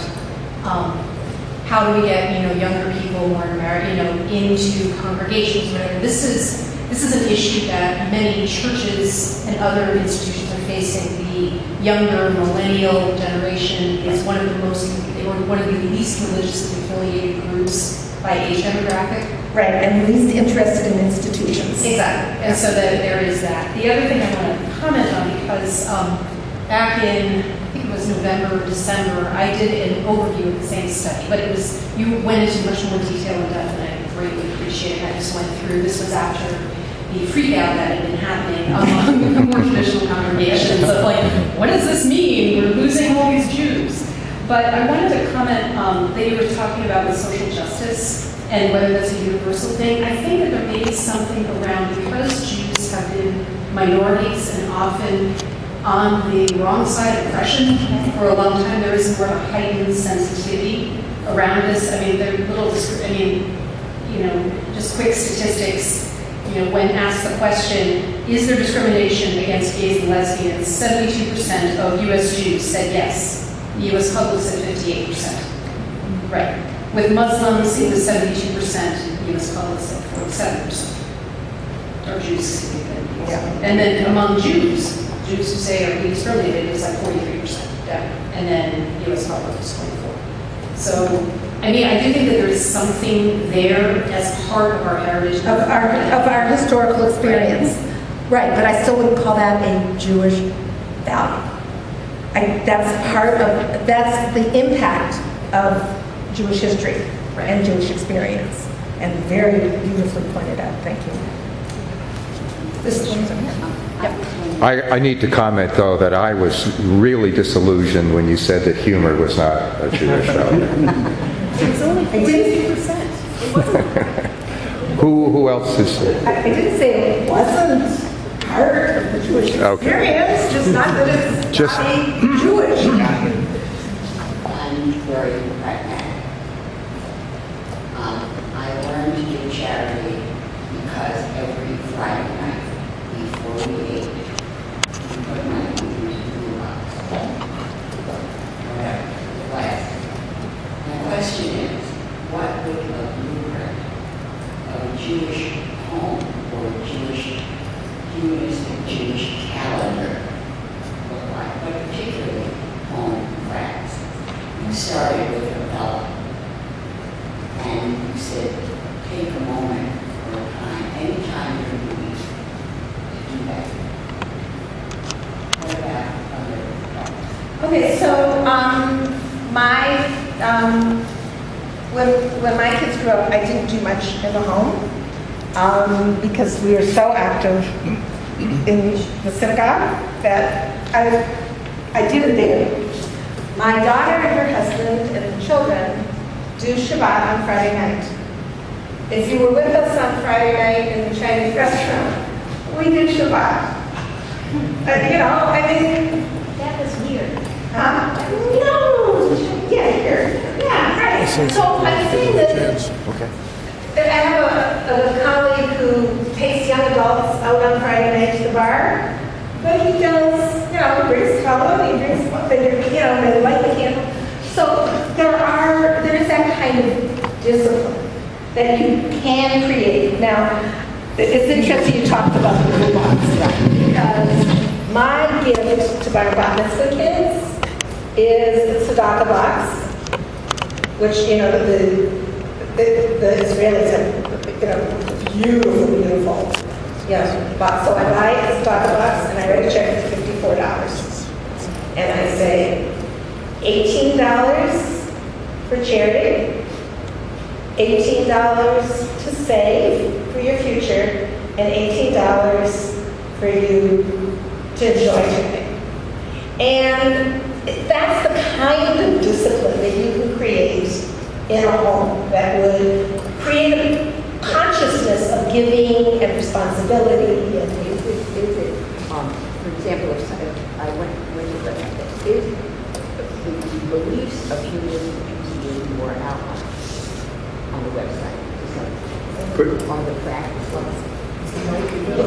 how do we get, younger people more into congregations, whatever. This is an issue that many churches and other institutions are facing. The younger millennial generation is one of the least religiously affiliated groups by age demographic. Right, and least interested in institutions. Exactly, and so there is that. The other thing I want to comment on, because back in, I think it was November or December, I did an overview of the same study, but you went into much more detail and depth, and I greatly appreciate it. I just went through, this was after the freak out that had been happening among more traditional congregations of what does this mean? We're losing all these Jews. But I wanted to comment that you were talking about the social justice and whether that's a universal thing. I think that there may be something around, because Jews have been minorities and often on the wrong side of oppression for a long time, there is more of a heightened sensitivity around this. I mean, just quick statistics. When asked the question, is there discrimination against gays and lesbians, 72% of U.S. Jews said yes. The U.S. public said 58%. Right. With Muslims, it was 72%. The U.S. public said 47%. Or Jews. Yeah. And then among Jews who say are being discriminated, it was 43%. Yeah. And then the U.S. public was 24%. So, I do think that there is something there as part of our heritage. Of our historical experience. Right, but I still wouldn't call that a Jewish value. That's the impact of Jewish history and Jewish experience. And very beautifully pointed out. Thank you. This one's in here. Yep. I need to comment, though, that I was really disillusioned when you said that humor was not a Jewish value. It was only 42%. Who else is? I didn't say it wasn't part of the Jewish experience, just not that it's not Jewish. I'm very pragmatic. I learned to do charity because every Friday night before we ate, we put money into the box. Whatever, class. My question is, what would a blueprint of a Jewish home or a Jewish, humanistic Jewish calendar look like? But particularly home practice. You started with a fellow, and you said, take a moment or a time, anytime during the week, to do that. What about other practices? Okay, so when my kids grew up, I didn't do much in the home because we were so active in the synagogue that I did it there. My daughter and her husband and the children do Shabbat on Friday night. If you were with us on Friday night in the Chinese restaurant, we did Shabbat. That was weird. No, yeah, right. So I'm saying that I have a colleague who takes young adults out on Friday night to the bar, but he does, he brings trouble, he brings, they light the candle. So there is that kind of discipline that you can create. Now, it's interesting you talked about the blue box because my gift to my bat mitzvah kids is the tzedakah box which, the Israelis have, beautiful, beautiful. But so I buy it, $5, and I write a check for $54. And I say, $18 for charity, $18 to save for your future, and $18 for you to enjoy today. And that's the kind of discipline that you can create in a home that would create a consciousness of giving and responsibility. For example, if I went to the is the beliefs of humanism more outlined on the website? On the practice level?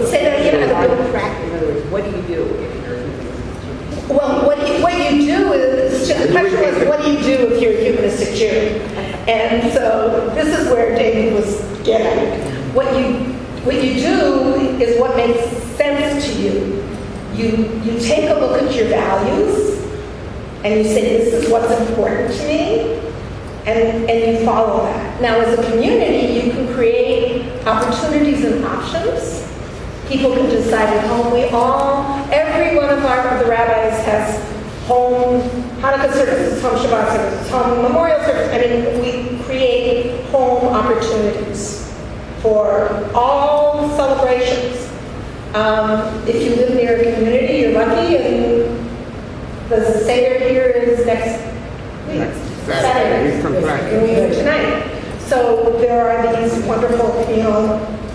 Say that again. On the practice, in other words, what do you do if you're a humanist? Well, what you do is, the question was, what do you do if you're a humanistic Jew? And so this is where David was getting. What you do is what makes sense to you. You take a look at your values, and you say, this is what's important to me, and you follow that. Now, as a community, you can create opportunities and options. People can decide at home. Every one of the rabbis has home Hanukkah services, home Shabbat services, home memorial services. I mean, we create home opportunities for all celebrations. If you live near a community, you're lucky, and the Seder here is next week. Saturday. And we go tonight. So there are these wonderful,